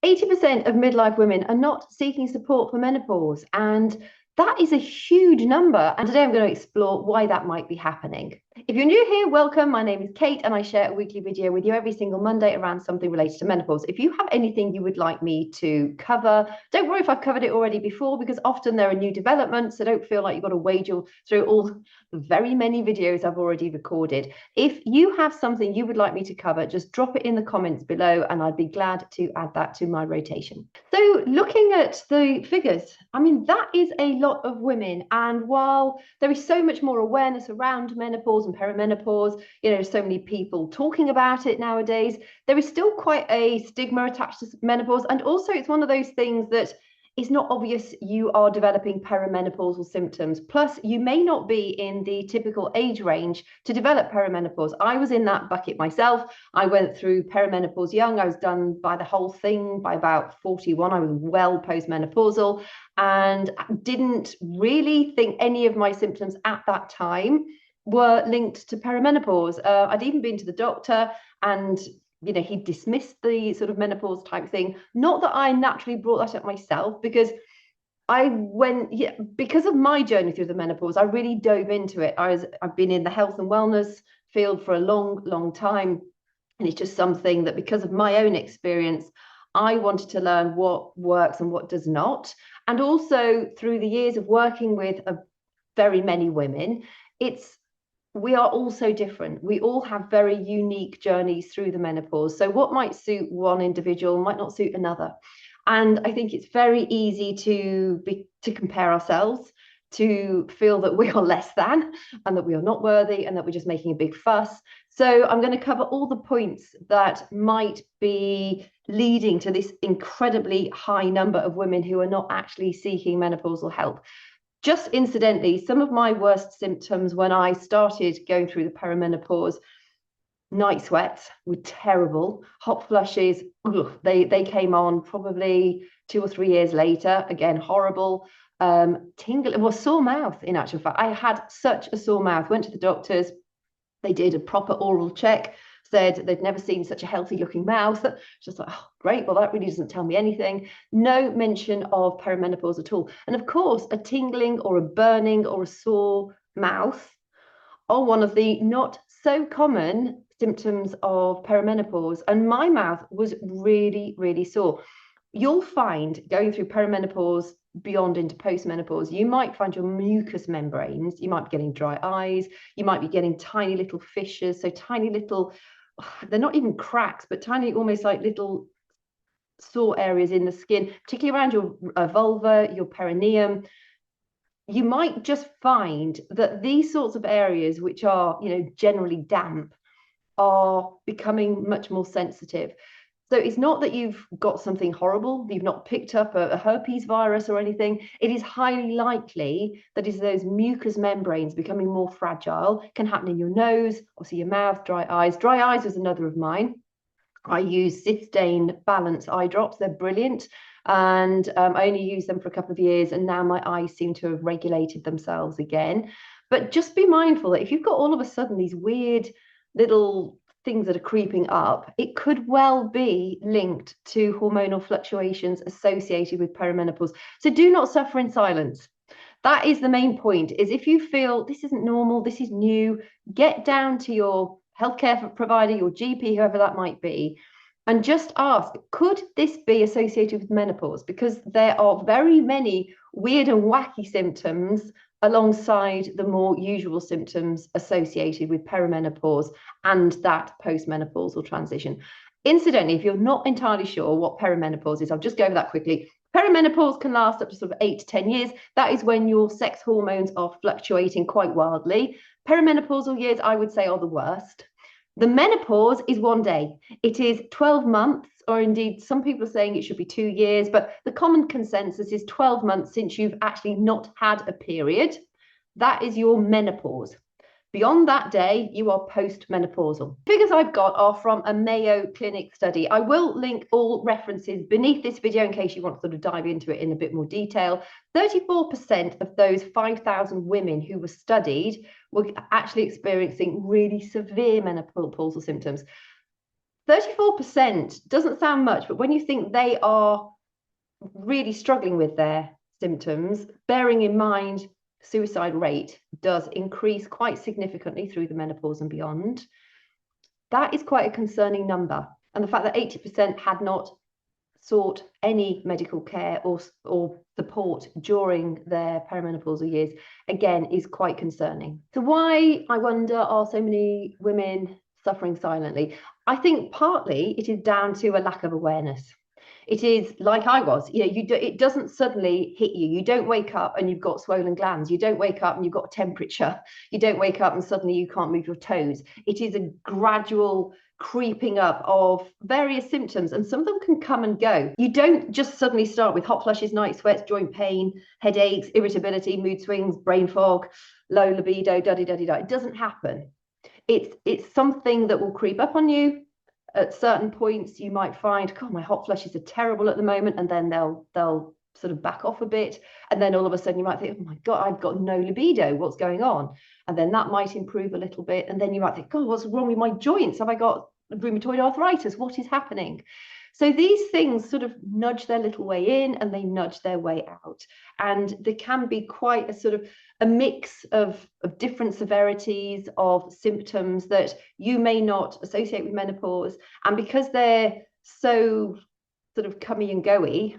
80% of midlife women are not seeking support for menopause, and that is a huge number. And today I'm going to explore why that might be happening. If you're new here, welcome. My name is Kate, and I share a weekly video with you every single Monday around something related to menopause. If you have anything you would like me to cover, don't worry if I've covered it already before, because often there are new developments, so don't feel like you've got to wade through all the very many videos I've already recorded. If you have something you would like me to cover, just drop it in the comments below, and I'd be glad to add that to my rotation. So looking at the figures, I mean, that is a lot of women. And while there is so much more awareness around menopause and perimenopause, so many people talking about it nowadays, there is still quite a stigma attached to menopause. And also it's one of those things that it's not obvious you are developing perimenopausal symptoms. Plus, you may not be in the typical age range to develop perimenopause. I was in that bucket myself. I went through perimenopause young. I was done by the whole thing by about 41. I was well postmenopausal and didn't really think any of my symptoms at that time were linked to perimenopause. I'd even been to the doctor, and he dismissed the sort of menopause type thing. Not that I naturally brought that up myself, because because of my journey through the menopause, I really dove into it. I've been in the health and wellness field for a long time, and it's just something that, because of my own experience, I wanted to learn what works and what does not. And also through the years of working with very many women, we are all so different. We all have very unique journeys through the menopause. So what might suit one individual might not suit another. And I think it's very easy to compare ourselves, to feel that we are less than, and that we are not worthy, and that we're just making a big fuss. So I'm going to cover all the points that might be leading to this incredibly high number of women who are not actually seeking menopausal help. Just incidentally, some of my worst symptoms when I started going through the perimenopause, night sweats were terrible. Hot flushes, they came on probably 2 or 3 years later. Again, horrible. Tingling, well, sore mouth, in actual fact. I had such a sore mouth. Went to the doctors. They did a proper oral check, said they'd never seen such a healthy looking mouth. Just like, oh, great, well, that really doesn't tell me anything. No mention of perimenopause at all. And of course, a tingling or a burning or a sore mouth are one of the not so common symptoms of perimenopause. And my mouth was really sore. You'll find going through perimenopause beyond into postmenopause, you might find your mucous membranes, you might be getting dry eyes, you might be getting tiny little fissures, so tiny little, they're not even cracks, but tiny, almost like little sore areas in the skin, particularly around your vulva, your perineum. You might just find that these sorts of areas, which are, generally damp, are becoming much more sensitive. So it's not that you've got something horrible, you've not picked up a herpes virus or anything. It is highly likely that it's those mucous membranes becoming more fragile. It can happen in your nose, obviously your mouth, dry eyes. Dry eyes was another of mine. I use Cystane Balance eye drops. They're brilliant. And I only used them for a couple of years, and now my eyes seem to have regulated themselves again. But just be mindful that if you've got all of a sudden these weird little things that are creeping up, it could well be linked to hormonal fluctuations associated with perimenopause. So do not suffer in silence. That is the main point, is if you feel this isn't normal, this is new, get down to your healthcare provider, your GP, whoever that might be, and just ask, could this be associated with menopause? Because there are very many weird and wacky symptoms alongside the more usual symptoms associated with perimenopause and that postmenopausal transition. Incidentally, if you're not entirely sure what perimenopause is, I'll just go over that quickly. Perimenopause can last up to sort of 8 to 10 years. That is when your sex hormones are fluctuating quite wildly. Perimenopausal years, I would say, are the worst. The menopause is one day. It is 12 months, or indeed some people are saying it should be 2 years, but the common consensus is 12 months since you've actually not had a period. That is your menopause. Beyond that day, you are postmenopausal. Figures I've got are from a Mayo Clinic study. I will link all references beneath this video in case you want to sort of dive into it in a bit more detail. 34% of those 5,000 women who were studied were actually experiencing really severe menopausal symptoms. 34% doesn't sound much, but when you think they are really struggling with their symptoms, bearing in mind suicide rate does increase quite significantly through the menopause and beyond, that is quite a concerning number. And the fact that 80% had not sought any medical care or support during their perimenopausal years, again, is quite concerning. So why, I wonder, are so many women suffering silently? I think partly it is down to a lack of awareness. It is like I was, it doesn't suddenly hit you. You don't wake up and you've got swollen glands. You don't wake up and you've got a temperature. You don't wake up and suddenly you can't move your toes. It is a gradual creeping up of various symptoms, and some of them can come and go. You don't just suddenly start with hot flushes, night sweats, joint pain, headaches, irritability, mood swings, brain fog, low libido, da-di-da-di-da. It doesn't happen. It's something that will creep up on you. At certain points, you might find, God, my hot flushes are terrible at the moment, and then they'll sort of back off a bit, and then all of a sudden you might think, oh my God, I've got no libido, what's going on? And then that might improve a little bit, and then you might think, God, what's wrong with my joints? Have I got rheumatoid arthritis? What is happening? So these things sort of nudge their little way in and they nudge their way out. And there can be quite a sort of a mix of different severities of symptoms that you may not associate with menopause. And because they're so sort of comey and goey,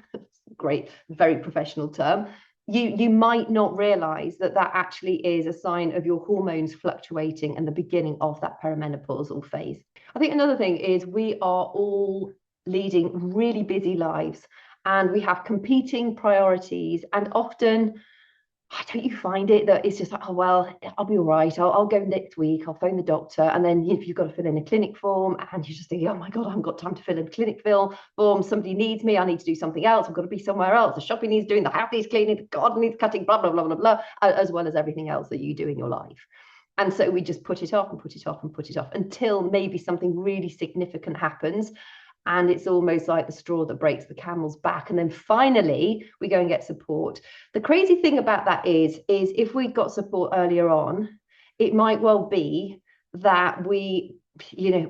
great, very professional term, you might not realize that actually is a sign of your hormones fluctuating and the beginning of that perimenopausal phase. I think another thing is we are all leading really busy lives and we have competing priorities, and often, don't you find it that it's just like, oh, well, I'll be all right. I'll go next week. I'll phone the doctor. And then if you've got to fill in a clinic form and you're just thinking, oh my God, I haven't got time to fill in a clinic form. Somebody needs me. I need to do something else. I've got to be somewhere else. The shopping needs doing, the house needs cleaning, the garden needs cutting, blah, blah, blah, blah, blah, as well as everything else that you do in your life. And so we just put it off and put it off and put it off until maybe something really significant happens. And it's almost like the straw that breaks the camel's back. And then finally, we go and get support. The crazy thing about that is if we got support earlier on, it might well be that we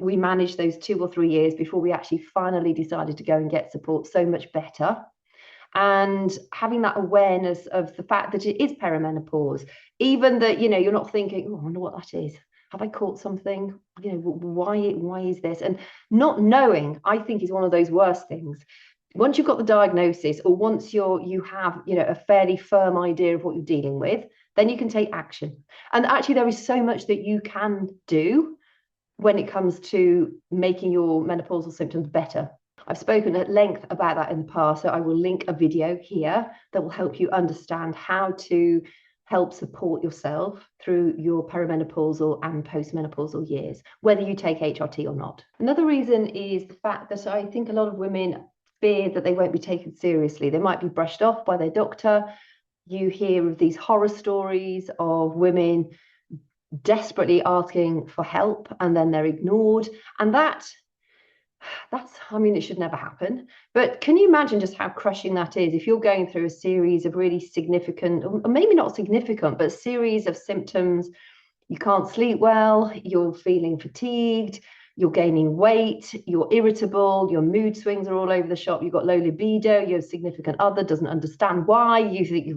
managed those 2 or 3 years before we actually finally decided to go and get support so much better. And having that awareness of the fact that it is perimenopause, even that, you're not thinking, oh, I wonder what that is. Have I caught something? Why is this? And not knowing, I think, is one of those worst things. Once you've got the diagnosis, or once you have, a fairly firm idea of what you're dealing with, then you can take action. And actually, there is so much that you can do when it comes to making your menopausal symptoms better. I've spoken at length about that in the past, so I will link a video here that will help you understand how to help support yourself through your perimenopausal and postmenopausal years, whether you take HRT or not. Another reason is the fact that I think a lot of women fear that they won't be taken seriously. They might be brushed off by their doctor. You hear of these horror stories of women desperately asking for help and then they're ignored. And it should never happen. But can you imagine just how crushing that is if you're going through a series of really significant, or maybe not significant, but a series of symptoms? You can't sleep well, you're feeling fatigued, you're gaining weight, you're irritable, your mood swings are all over the shop, you've got low libido, your significant other doesn't understand why, you think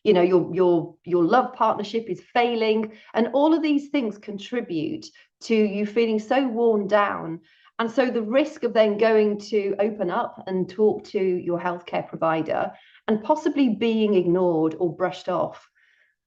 your love partnership is failing, and all of these things contribute to you feeling so worn down. And so the risk of then going to open up and talk to your healthcare provider and possibly being ignored or brushed off,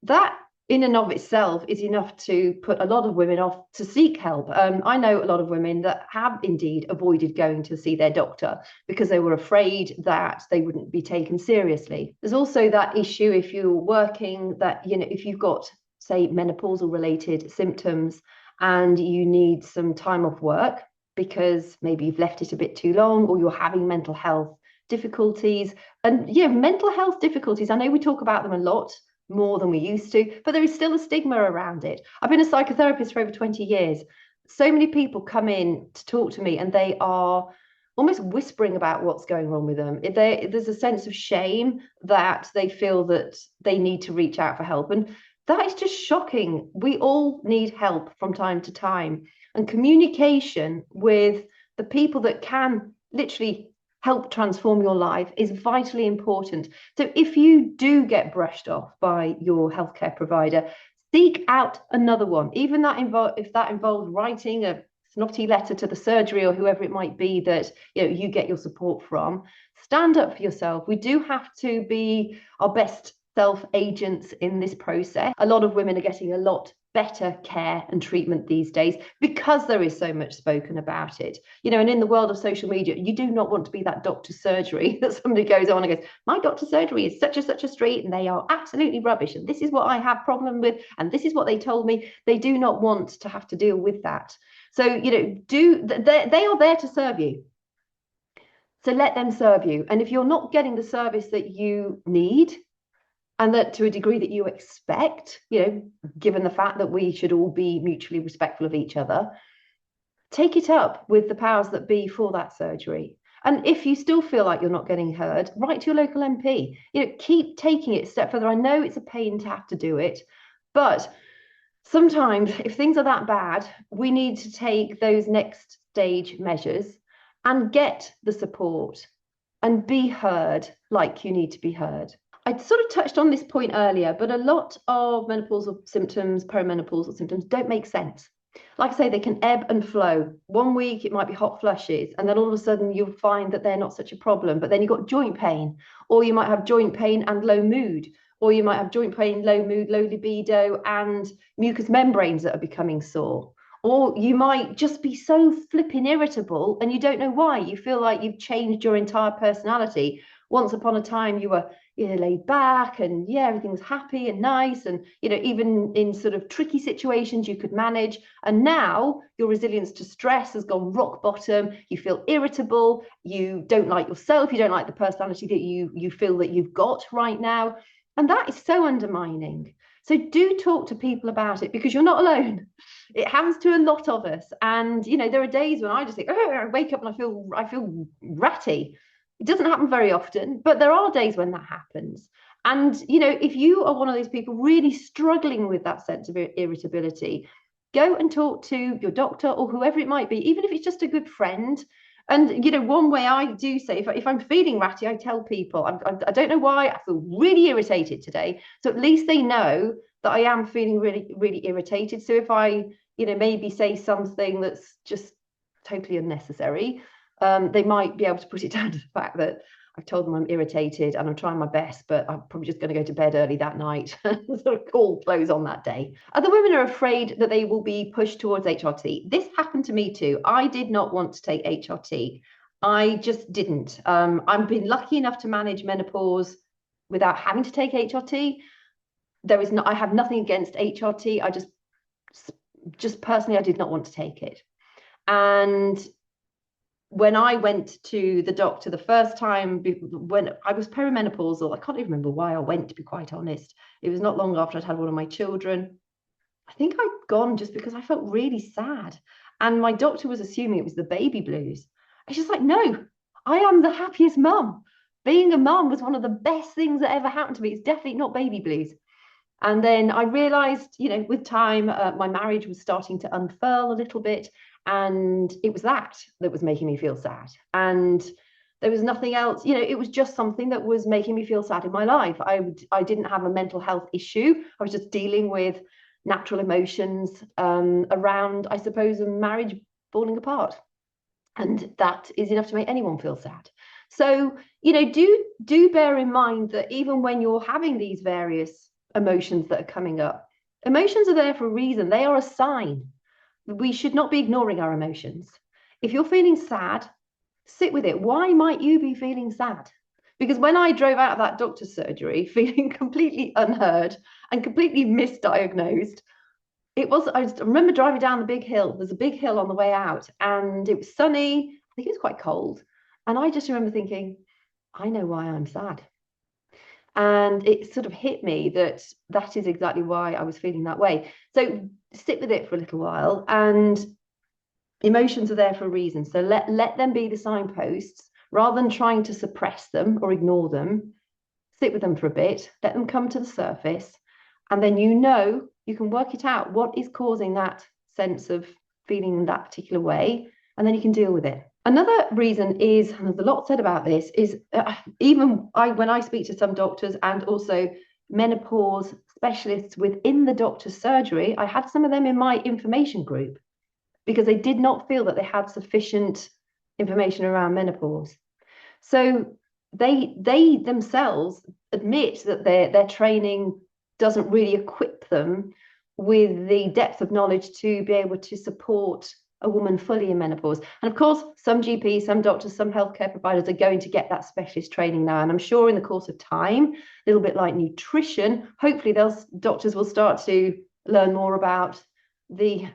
that in and of itself is enough to put a lot of women off to seek help. I know a lot of women that have indeed avoided going to see their doctor because they were afraid that they wouldn't be taken seriously. There's also that issue if you're working that, if you've got, say, menopausal related symptoms and you need some time off work, because maybe you've left it a bit too long, or you're having mental health difficulties. And mental health difficulties, I know we talk about them a lot more than we used to, but there is still a stigma around it. I've been a psychotherapist for over 20 years. So many people come in to talk to me and they are almost whispering about what's going wrong with them. There's a sense of shame that they feel that they need to reach out for help. And that is just shocking. We all need help from time to time. And communication with the people that can literally help transform your life is vitally important. So if you do get brushed off by your healthcare provider, seek out another one, even that if that involves writing a snotty letter to the surgery or whoever it might be that you get your support from. Stand up for yourself. We do have to be our best self agents in this process. A lot of women are getting a lot better care and treatment these days because there is so much spoken about it. And in the world of social media, you do not want to be that doctor's surgery that somebody goes on and goes, my doctor's surgery is such a street and they are absolutely rubbish and this is what I have problem with and this is what they told me. They do not want to have to deal with that. So they are there to serve you. So let them serve you. And if you're not getting the service that you need, and that to a degree that you expect, given the fact that we should all be mutually respectful of each other, take it up with the powers that be for that surgery. And if you still feel like you're not getting heard, write to your local MP. Keep taking it a step further. I know it's a pain to have to do it, but sometimes if things are that bad, we need to take those next stage measures and get the support and be heard like you need to be heard. I sort of touched on this point earlier, but a lot of menopausal symptoms, perimenopausal symptoms don't make sense. Like I say, they can ebb and flow. One week it might be hot flushes, and then all of a sudden you'll find that they're not such a problem. But then you've got joint pain, or you might have joint pain and low mood, or you might have joint pain, low mood, low libido, and mucous membranes that are becoming sore. Or you might just be so flipping irritable and you don't know why. You feel like you've changed your entire personality. Once upon a time, you were laid back and everything was happy and nice. And, even in sort of tricky situations, you could manage. And now your resilience to stress has gone rock bottom. You feel irritable. You don't like yourself. You don't like the personality that you feel that you've got right now. And that is so undermining. So do talk to people about it because you're not alone. It happens to a lot of us. And, there are days when I just think, I wake up and I feel ratty. It doesn't happen very often, but there are days when that happens. And, if you are one of those people really struggling with that sense of irritability, go and talk to your doctor or whoever it might be, even if it's just a good friend. And, one way I do say, if I'm feeling ratty, I tell people, I don't know why, I feel really irritated today. So at least they know that I am feeling really, really irritated. So if I, maybe say something that's just totally unnecessary, they might be able to put it down to the fact that I've told them I'm irritated and I'm trying my best, but I'm probably just going to go to bed early that night. Sort of call close on that day. Other women are afraid that they will be pushed towards HRT. This happened to me too. I did not want to take HRT. I just didn't. I've been lucky enough to manage menopause without having to take HRT. I have nothing against HRT. I just personally, I did not want to take it. And when I went to the doctor the first time, when I was perimenopausal, I can't even remember why I went, to be quite honest. It was not long after I'd had one of my children. I think I'd gone just because I felt really sad. And my doctor was assuming it was the baby blues. I was just like, no, I am the happiest mum. Being a mum was one of the best things that ever happened to me. It's definitely not baby blues. And then I realized, with time, my marriage was starting to unfurl a little bit. And it was that was making me feel sad. And there was nothing else, it was just something that was making me feel sad in my life. I didn't have a mental health issue. I was just dealing with natural emotions around, I suppose, a marriage falling apart. And that is enough to make anyone feel sad. So, do bear in mind that even when you're having these various emotions that are coming up, emotions are there for a reason. They are a sign. We should not be ignoring our emotions. If you're feeling sad, sit with it. Why might you be feeling sad? Because when I drove out of that doctor's surgery feeling completely unheard and completely misdiagnosed, I remember driving down the big hill. There's a big hill on the way out and it was sunny. I think it was quite cold. And I just remember thinking, I know why I'm sad. And it sort of hit me that is exactly why I was feeling that way. So sit with it for a little while, and emotions are there for a reason. So let them be the signposts rather than trying to suppress them or ignore them. Sit with them for a bit, let them come to the surface, and then you can work it out. What is causing that sense of feeling that particular way? and then you can deal with it. Another reason is, and there's a lot said about this, is when I speak to some doctors and also menopause specialists within the doctor's surgery, I had some of them in my information group because they did not feel that they had sufficient information around menopause. So they themselves admit that their training doesn't really equip them with the depth of knowledge to be able to support a woman fully in menopause. And of course, some GPs, some doctors, some healthcare providers are going to get that specialist training now. And I'm sure in the course of time, a little bit like nutrition, hopefully those doctors will start to learn more about the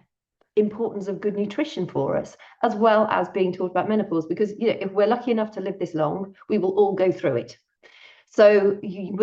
importance of good nutrition for us, as well as being taught about menopause, because if we're lucky enough to live this long, we will all go through it. So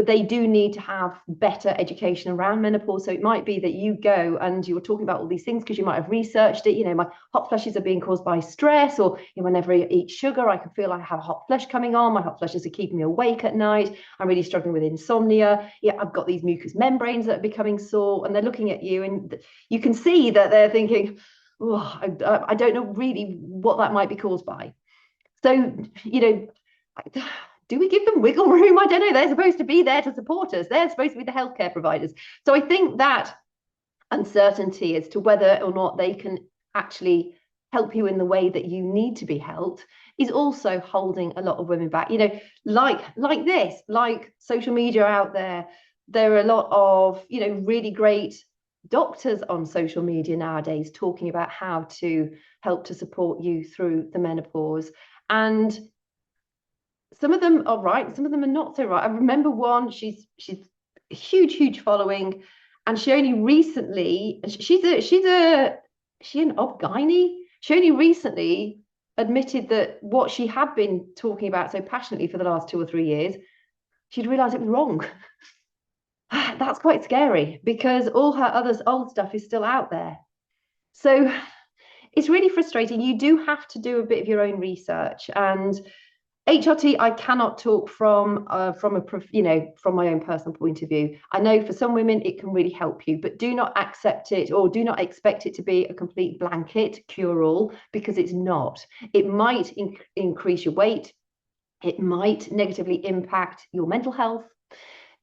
they do need to have better education around menopause. So it might be that you go and you're talking about all these things because you might have researched it. My hot flushes are being caused by stress, or whenever I eat sugar, I can feel I have a hot flush coming on. My hot flushes are keeping me awake at night. I'm really struggling with insomnia. I've got these mucous membranes that are becoming sore, and they're looking at you, and you can see that they're thinking, oh, I don't know really what that might be caused by. So, do we give them wiggle room? I don't know. They're supposed to be there to support us. They're supposed to be the healthcare providers. So I think that uncertainty as to whether or not they can actually help you in the way that you need to be helped is also holding a lot of women back. Like this, like social media out there, there are a lot of, really great doctors on social media nowadays talking about how to help to support you through the menopause. And some of them are right, some of them are not so right. I remember one, she's a huge following, and she only recently, she's an ob-gynae. She only recently admitted that what she had been talking about so passionately for the last 2 or 3 years, she'd realized it was wrong. That's quite scary because all her other old stuff is still out there. So it's really frustrating. You do have to do a bit of your own research, and HRT, I cannot talk from my own personal point of view. I know for some women it can really help you, but do not accept it or do not expect it to be a complete blanket cure-all, because it's not. It might increase your weight. It might negatively impact your mental health.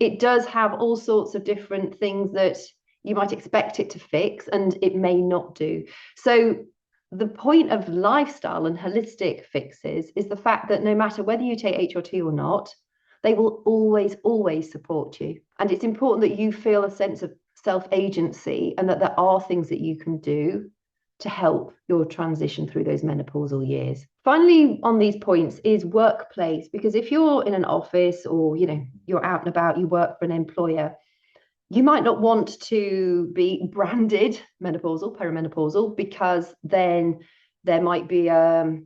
It does have all sorts of different things that you might expect it to fix, and it may not do. So the point of lifestyle and holistic fixes is the fact that no matter whether you take HRT or not, they will always support you. And it's important that you feel a sense of self-agency and that there are things that you can do to help your transition through those menopausal years. Finally, on these points is workplace, because if you're in an office or you're out and about, you work for an employer, you might not want to be branded menopausal, perimenopausal, because then there might be a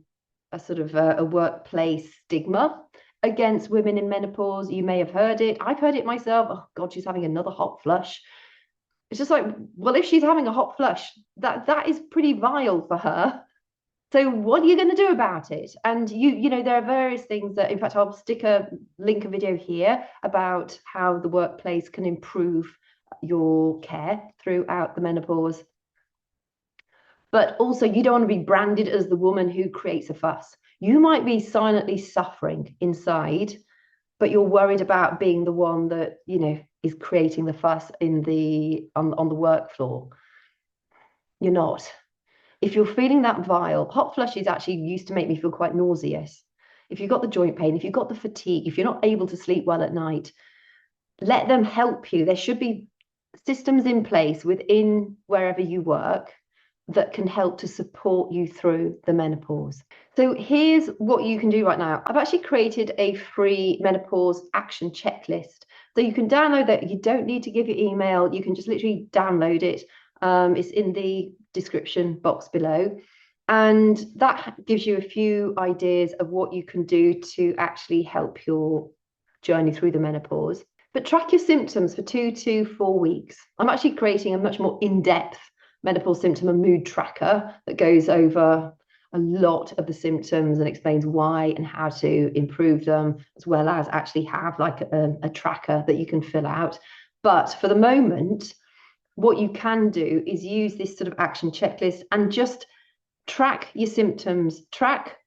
sort of a workplace stigma against women in menopause. You may have heard it. I've heard it myself. Oh God, she's having another hot flush. It's just like, well, if she's having a hot flush, that is pretty vile for her. So what are you going to do about it? And there are various things that, in fact, I'll stick a video here about how the workplace can improve your care throughout the menopause. But also, you don't want to be branded as the woman who creates a fuss. You might be silently suffering inside, but you're worried about being the one that, is creating the fuss on the work floor. You're not. If you're feeling that vile, hot flushes actually used to make me feel quite nauseous. If you've got the joint pain, if you've got the fatigue, if you're not able to sleep well at night, let them help you. There should be systems in place within wherever you work that can help to support you through the menopause. So here's what you can do right now. I've actually created a free menopause action checklist. So you can download that. You don't need to give your email. You can just literally download it. It's in the description box below. And that gives you a few ideas of what you can do to actually help your journey through the menopause. But track your symptoms for 2 to 4 weeks. I'm actually creating a much more in-depth menopause symptom and mood tracker that goes over a lot of the symptoms and explains why and how to improve them, as well as actually have like a tracker that you can fill out. But for the moment, what you can do is use this sort of action checklist and just track your symptoms, track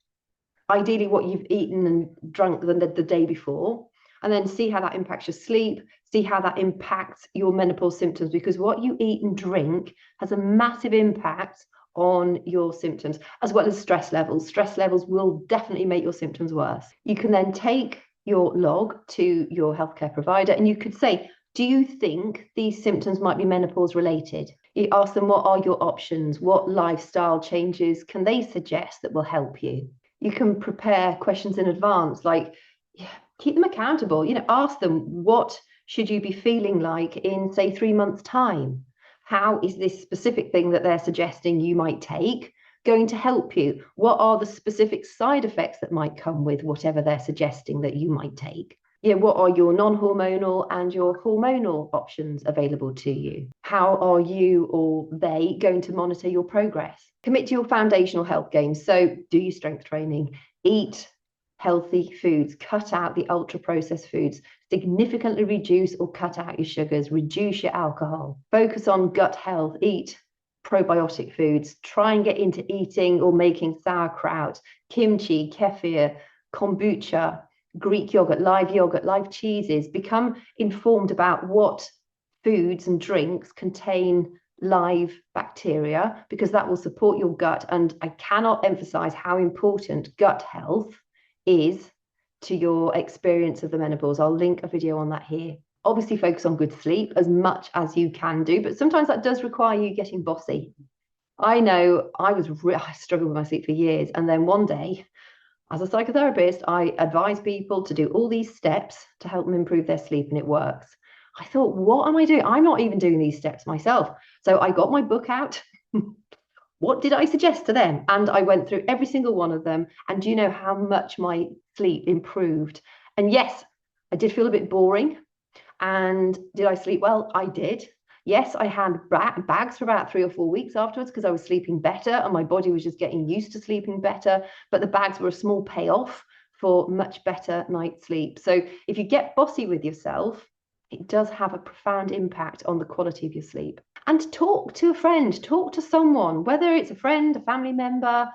ideally what you've eaten and drunk the day before, and then see how that impacts your sleep, see how that impacts your menopause symptoms, because what you eat and drink has a massive impact on your symptoms, as well as stress levels. Stress levels will definitely make your symptoms worse. You can then take your log to your healthcare provider and you could say, do you think these symptoms might be menopause related? You ask them, what are your options? What lifestyle changes can they suggest that will help you? You can prepare questions in advance, like, keep them accountable. Ask them, what should you be feeling like in, say, 3 months' time? How is this specific thing that they're suggesting you might take going to help you? What are the specific side effects that might come with whatever they're suggesting that you might take? What are your non-hormonal and your hormonal options available to you? How are you or they going to monitor your progress? Commit to your foundational health gains. So do your strength training, eat healthy foods, cut out the ultra-processed foods, significantly reduce or cut out your sugars, reduce your alcohol, focus on gut health, eat probiotic foods, try and get into eating or making sauerkraut, kimchi, kefir, kombucha, Greek yogurt, live cheeses. Become informed about what foods and drinks contain live bacteria, because that will support your gut. And I cannot emphasize how important gut health is to your experience of the menopause. I'll link a video on that here. Obviously, focus on good sleep as much as you can do, but sometimes that does require you getting bossy. I know I struggled with my sleep for years, and then one day, as a psychotherapist, I advise people to do all these steps to help them improve their sleep, and it works. I thought, what am I doing? I'm not even doing these steps myself. So I got my book out. What did I suggest to them? And I went through every single one of them. And do you know how much my sleep improved? And yes, I did feel a bit boring. And did I sleep well? I did. Yes, I had bags for about 3 or 4 weeks afterwards because I was sleeping better and my body was just getting used to sleeping better. But the bags were a small payoff for much better night's sleep. So if you get bossy with yourself, it does have a profound impact on the quality of your sleep. And talk to a friend, talk to someone, whether it's a friend, a family member,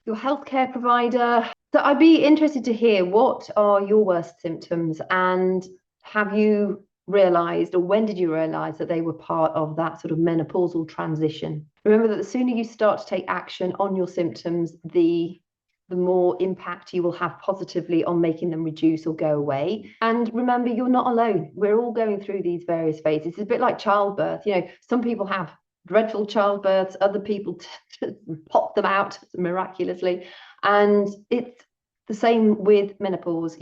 your healthcare provider. So I'd be interested to hear, what are your worst symptoms, and have you realized, or when did you realize that they were part of that sort of menopausal transition? Remember that the sooner you start to take action on your symptoms, the more impact you will have positively on making them reduce or go away. And remember, you're not alone. We're all going through these various phases. It's a bit like childbirth. Some people have dreadful childbirths, other people pop them out miraculously. And it's the same with menopause.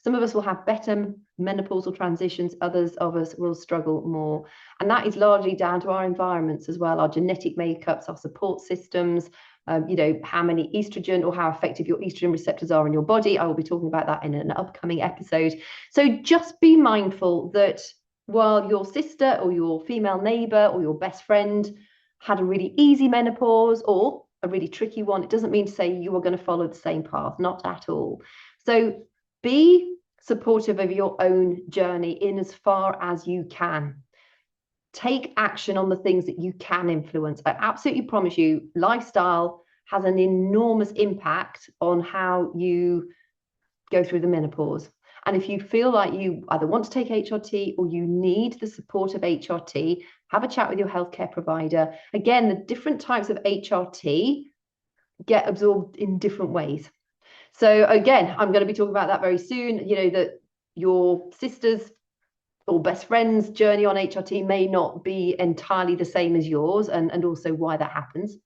Some of us will have better menopausal transitions, others of us will struggle more. And that is largely down to our environments as well, our genetic makeups, our support systems, how many estrogen or how effective your estrogen receptors are in your body. I will be talking about that in an upcoming episode. So just be mindful that while your sister or your female neighbor or your best friend had a really easy menopause or a really tricky one, it doesn't mean to say you are going to follow the same path, not at all. So be supportive of your own journey in as far as you can. Take action on the things that you can influence. I absolutely promise you, lifestyle has an enormous impact on how you go through the menopause. And if you feel like you either want to take HRT or you need the support of HRT, have a chat with your healthcare provider. Again, the different types of HRT get absorbed in different ways. So again, I'm going to be talking about that very soon. That your sister's or best friend's journey on HRT may not be entirely the same as yours, and also why that happens.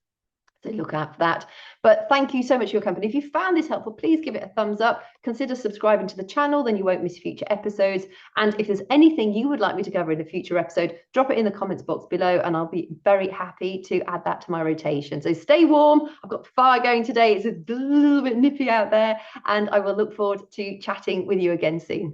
So look out for that. But thank you so much for your company. If you found this helpful, please give it a thumbs up. Consider subscribing to the channel, then you won't miss future episodes. And if there's anything you would like me to cover in a future episode, drop it in the comments box below and I'll be very happy to add that to my rotation. So stay warm. I've got fire going today. It's a little bit nippy out there, and I will look forward to chatting with you again soon.